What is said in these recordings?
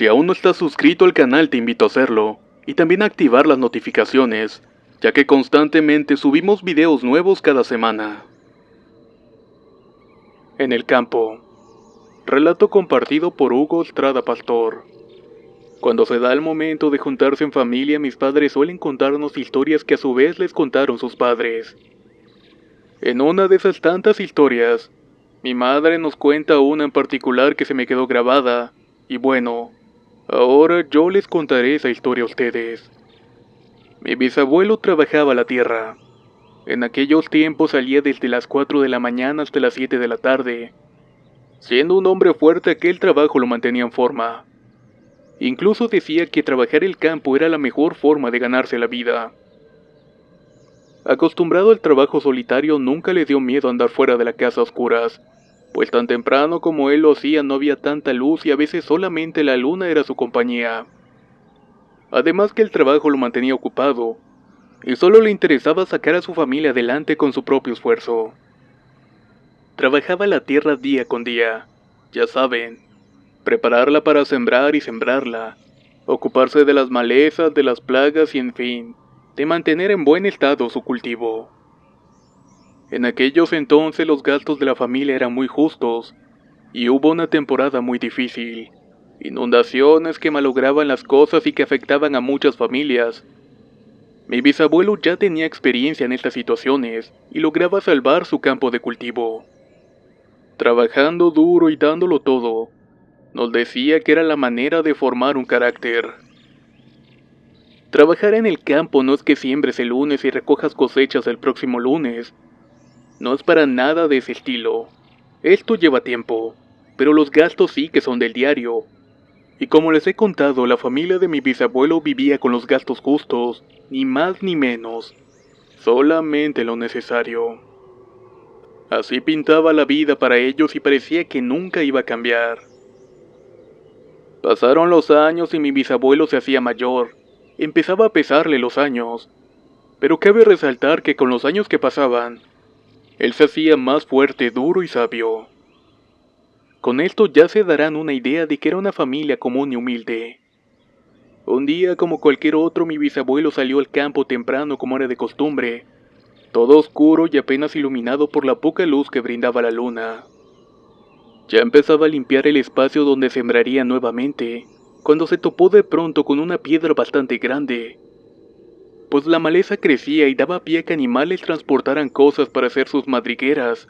Si aún no estás suscrito al canal te invito a hacerlo, y también a activar las notificaciones, ya que constantemente subimos videos nuevos cada semana. En el campo. Relato compartido por Hugo Estrada Pastor. Cuando se da el momento de juntarse en familia, mis padres suelen contarnos historias que a su vez les contaron sus padres. En una de esas tantas historias, mi madre nos cuenta una en particular que se me quedó grabada, y bueno, ahora yo les contaré esa historia a ustedes. Mi bisabuelo trabajaba la tierra. En aquellos tiempos salía desde las 4 de la mañana hasta las 7 de la tarde. Siendo un hombre fuerte, aquel trabajo lo mantenía en forma. Incluso decía que trabajar el campo era la mejor forma de ganarse la vida. Acostumbrado al trabajo solitario, nunca le dio miedo andar fuera de la casa a oscuras, pues tan temprano como él lo hacía no había tanta luz y a veces solamente la luna era su compañía. Además que el trabajo lo mantenía ocupado, y solo le interesaba sacar a su familia adelante con su propio esfuerzo. Trabajaba la tierra día con día, ya saben, prepararla para sembrar y sembrarla, ocuparse de las malezas, de las plagas y en fin, de mantener en buen estado su cultivo. En aquellos entonces los gastos de la familia eran muy justos, y hubo una temporada muy difícil. Inundaciones que malograban las cosas y que afectaban a muchas familias. Mi bisabuelo ya tenía experiencia en estas situaciones y lograba salvar su campo de cultivo. Trabajando duro y dándolo todo, nos decía que era la manera de formar un carácter. Trabajar en el campo no es que siembres el lunes y recojas cosechas el próximo lunes. No es para nada de ese estilo. Esto lleva tiempo, pero los gastos sí que son del diario. Y como les he contado, la familia de mi bisabuelo vivía con los gastos justos, ni más ni menos, solamente lo necesario. Así pintaba la vida para ellos y parecía que nunca iba a cambiar. Pasaron los años y mi bisabuelo se hacía mayor. Empezaba a pesarle los años. Pero cabe resaltar que con los años que pasaban, él se hacía más fuerte, duro y sabio. Con esto ya se darán una idea de que era una familia común y humilde. Un día, como cualquier otro, mi bisabuelo salió al campo temprano como era de costumbre, todo oscuro y apenas iluminado por la poca luz que brindaba la luna. Ya empezaba a limpiar el espacio donde sembraría nuevamente, cuando se topó de pronto con una piedra bastante grande, pues la maleza crecía y daba pie a que animales transportaran cosas para hacer sus madrigueras,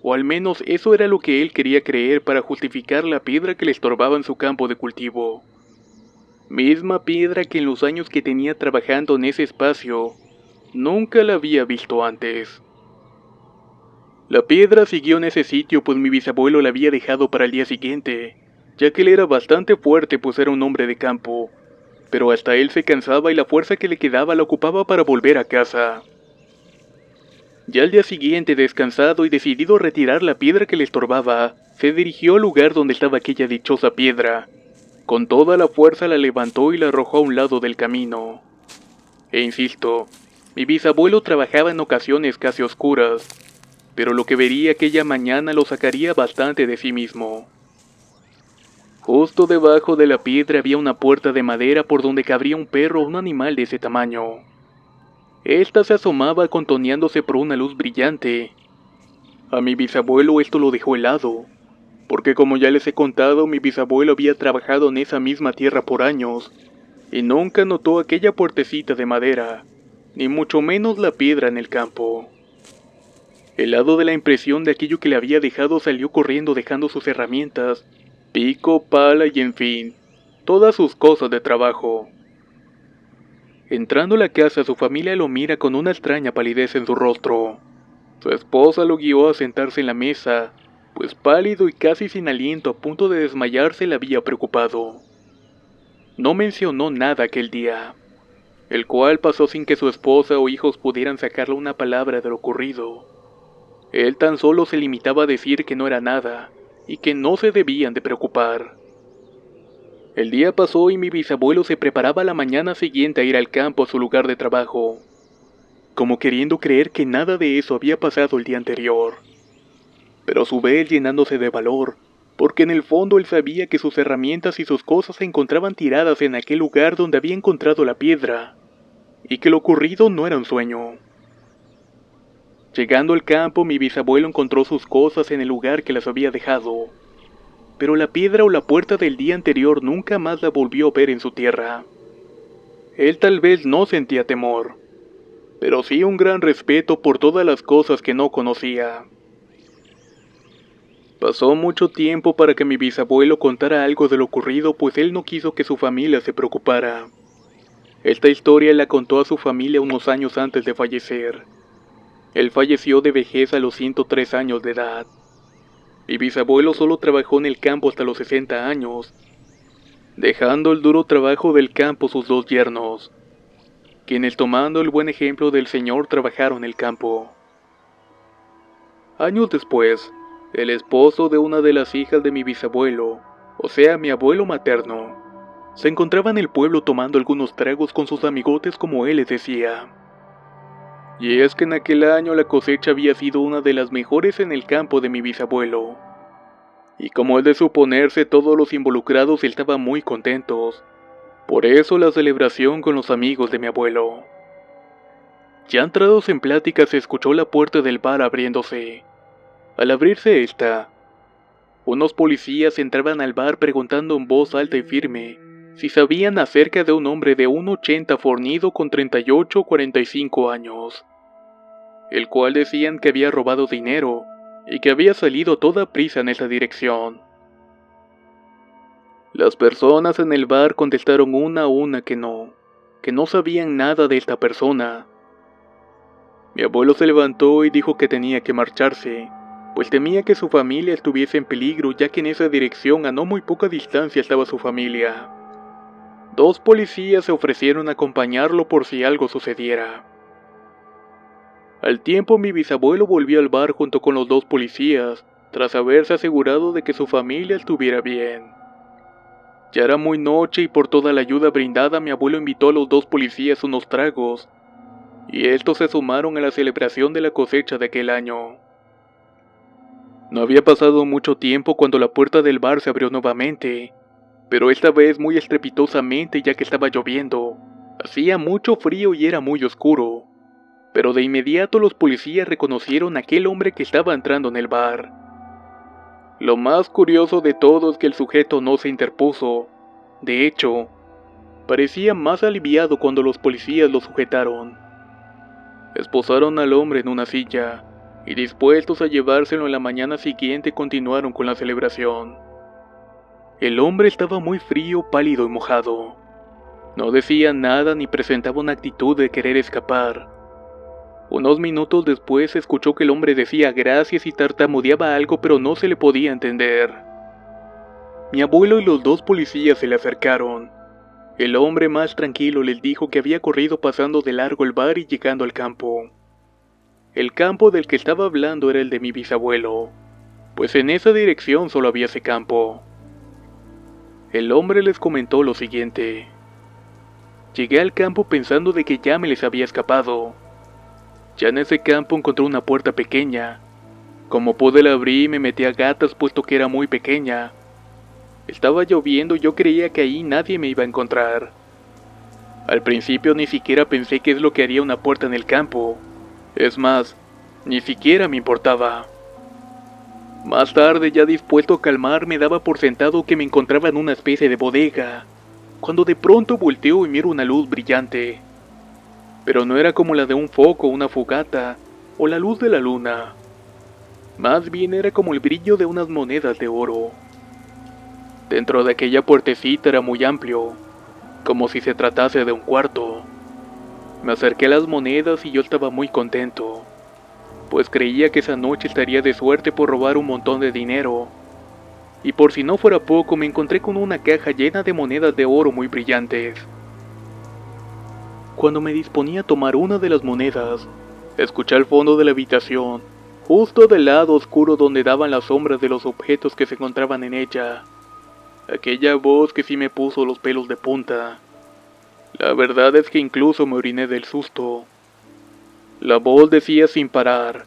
o al menos eso era lo que él quería creer para justificar la piedra que le estorbaba en su campo de cultivo. Misma piedra que en los años que tenía trabajando en ese espacio, nunca la había visto antes. La piedra siguió en ese sitio pues mi bisabuelo la había dejado para el día siguiente, ya que él era bastante fuerte pues era un hombre de campo, pero hasta él se cansaba y la fuerza que le quedaba la ocupaba para volver a casa. Ya al día siguiente, descansado y decidido a retirar la piedra que le estorbaba, se dirigió al lugar donde estaba aquella dichosa piedra. Con toda la fuerza la levantó y la arrojó a un lado del camino. E insisto, mi bisabuelo trabajaba en ocasiones casi oscuras, pero lo que vería aquella mañana lo sacaría bastante de sí mismo. Justo debajo de la piedra había una puerta de madera por donde cabría un perro o un animal de ese tamaño. Esta se asomaba contoneándose por una luz brillante. A mi bisabuelo esto lo dejó helado, porque como ya les he contado, mi bisabuelo había trabajado en esa misma tierra por años, y nunca notó aquella puertecita de madera, ni mucho menos la piedra en el campo. Helado de la impresión de aquello que le había dejado, salió corriendo dejando sus herramientas, pico, pala y en fin, todas sus cosas de trabajo. Entrando a la casa, su familia lo mira con una extraña palidez en su rostro. Su esposa lo guió a sentarse en la mesa, pues pálido y casi sin aliento, a punto de desmayarse, le había preocupado. No mencionó nada aquel día, el cual pasó sin que su esposa o hijos pudieran sacarle una palabra de lo ocurrido. Él tan solo se limitaba a decir que no era nada, y que no se debían de preocupar. El día pasó y mi bisabuelo se preparaba la mañana siguiente a ir al campo a su lugar de trabajo, como queriendo creer que nada de eso había pasado el día anterior. Pero a su vez llenándose de valor, porque en el fondo él sabía que sus herramientas y sus cosas se encontraban tiradas en aquel lugar donde había encontrado la piedra, y que lo ocurrido no era un sueño. Llegando al campo, mi bisabuelo encontró sus cosas en el lugar que las había dejado, pero la piedra o la puerta del día anterior nunca más la volvió a ver en su tierra. Él tal vez no sentía temor, pero sí un gran respeto por todas las cosas que no conocía. Pasó mucho tiempo para que mi bisabuelo contara algo de lo ocurrido, pues él no quiso que su familia se preocupara. Esta historia la contó a su familia unos años antes de fallecer. Él falleció de vejez a los 103 años de edad. Mi bisabuelo solo trabajó en el campo hasta los 60 años, dejando el duro trabajo del campo sus dos yernos, quienes tomando el buen ejemplo del señor trabajaron en el campo. Años después, el esposo de una de las hijas de mi bisabuelo, o sea, mi abuelo materno, se encontraba en el pueblo tomando algunos tragos con sus amigotes como él les decía. Y es que en aquel año la cosecha había sido una de las mejores en el campo de mi bisabuelo. Y como es de suponerse, todos los involucrados estaban muy contentos. Por eso la celebración con los amigos de mi abuelo. Ya entrados en plática se escuchó la puerta del bar abriéndose. Al abrirse esta, unos policías entraban al bar preguntando en voz alta y firme si sabían acerca de un hombre de 1,80 fornido con 38 o 45 años, el cual decían que había robado dinero y que había salido a toda prisa en esa dirección. Las personas en el bar contestaron una a una que no sabían nada de esta persona. Mi abuelo se levantó y dijo que tenía que marcharse, pues temía que su familia estuviese en peligro, ya que en esa dirección a no muy poca distancia estaba su familia. 2 policías se ofrecieron a acompañarlo por si algo sucediera. Al tiempo mi bisabuelo volvió al bar junto con los 2 policías, tras haberse asegurado de que su familia estuviera bien. Ya era muy noche y por toda la ayuda brindada mi abuelo invitó a los 2 policías unos tragos, y estos se sumaron a la celebración de la cosecha de aquel año. No había pasado mucho tiempo cuando la puerta del bar se abrió nuevamente, pero esta vez muy estrepitosamente ya que estaba lloviendo. Hacía mucho frío y era muy oscuro, pero de inmediato los policías reconocieron a aquel hombre que estaba entrando en el bar. Lo más curioso de todo es que el sujeto no se interpuso. De hecho, parecía más aliviado cuando los policías lo sujetaron. Esposaron al hombre en una silla, y dispuestos a llevárselo en la mañana siguiente continuaron con la celebración. El hombre estaba muy frío, pálido y mojado. No decía nada ni presentaba una actitud de querer escapar. Unos minutos después se escuchó que el hombre decía gracias y tartamudeaba algo, pero no se le podía entender. Mi abuelo y los 2 policías se le acercaron. El hombre más tranquilo les dijo que había corrido pasando de largo el bar y llegando al campo. El campo del que estaba hablando era el de mi bisabuelo, pues en esa dirección solo había ese campo. El hombre les comentó lo siguiente: llegué al campo pensando de que ya me les había escapado. Ya en ese campo encontré una puerta pequeña. Como pude la abrí y me metí a gatas puesto que era muy pequeña. Estaba lloviendo y yo creía que ahí nadie me iba a encontrar. Al principio ni siquiera pensé qué es lo que haría una puerta en el campo. Es más, ni siquiera me importaba. Más tarde, ya dispuesto a calmarme, daba por sentado que me encontraba en una especie de bodega, cuando de pronto volteo y miro una luz brillante. Pero no era como la de un foco, una fogata, o la luz de la luna. Más bien era como el brillo de unas monedas de oro. Dentro de aquella puertecita era muy amplio, como si se tratase de un cuarto. Me acerqué a las monedas y yo estaba muy contento, pues creía que esa noche estaría de suerte por robar un montón de dinero. Y por si no fuera poco, me encontré con una caja llena de monedas de oro muy brillantes. Cuando me disponía a tomar una de las monedas, escuché al fondo de la habitación, justo del lado oscuro donde daban las sombras de los objetos que se encontraban en ella, aquella voz que sí me puso los pelos de punta. La verdad es que incluso me oriné del susto. La voz decía sin parar: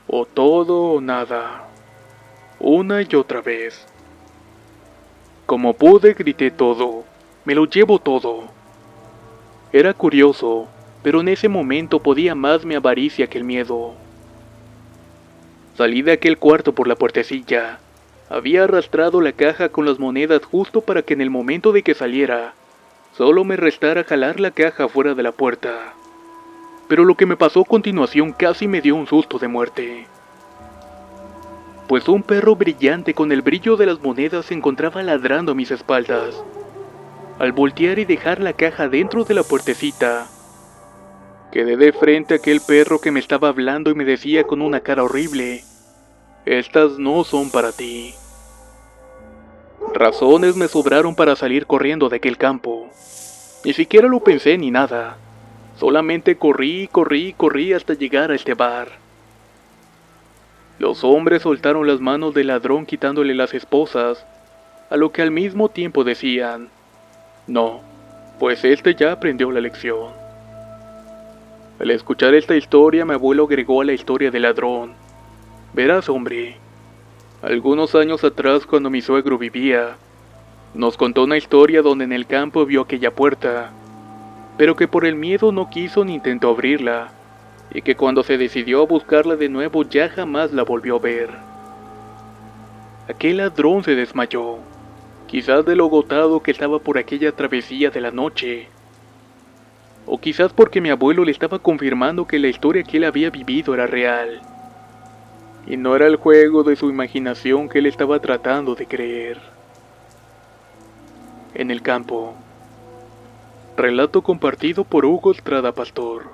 o todo o nada, una y otra vez. Como pude, grité todo. Me lo llevo todo. Era curioso, pero en ese momento podía más mi avaricia que el miedo. Salí de aquel cuarto por la puertecilla. Había arrastrado la caja con las monedas justo para que en el momento de que saliera, solo me restara jalar la caja fuera de la puerta. Pero lo que me pasó a continuación casi me dio un susto de muerte. Pues un perro brillante con el brillo de las monedas se encontraba ladrando a mis espaldas. Al voltear y dejar la caja dentro de la puertecita, quedé de frente a aquel perro que me estaba hablando y me decía con una cara horrible: estas no son para ti. Razones me sobraron para salir corriendo de aquel campo. Ni siquiera lo pensé ni nada. Solamente corrí hasta llegar a este bar. Los hombres soltaron las manos del ladrón quitándole las esposas, a lo que al mismo tiempo decían: no, pues este ya aprendió la lección. Al escuchar esta historia, mi abuelo agregó a la historia del ladrón: verás, hombre, algunos años atrás, cuando mi suegro vivía, nos contó una historia donde en el campo vio aquella puerta, pero que por el miedo no quiso ni intentó abrirla, y que cuando se decidió a buscarla de nuevo ya jamás la volvió a ver. Aquel ladrón se desmayó, quizás de lo agotado que estaba por aquella travesía de la noche, o quizás porque mi abuelo le estaba confirmando que la historia que él había vivido era real, y no era el juego de su imaginación que él estaba tratando de creer. En el campo. Relato compartido por Hugo Estrada Pastor.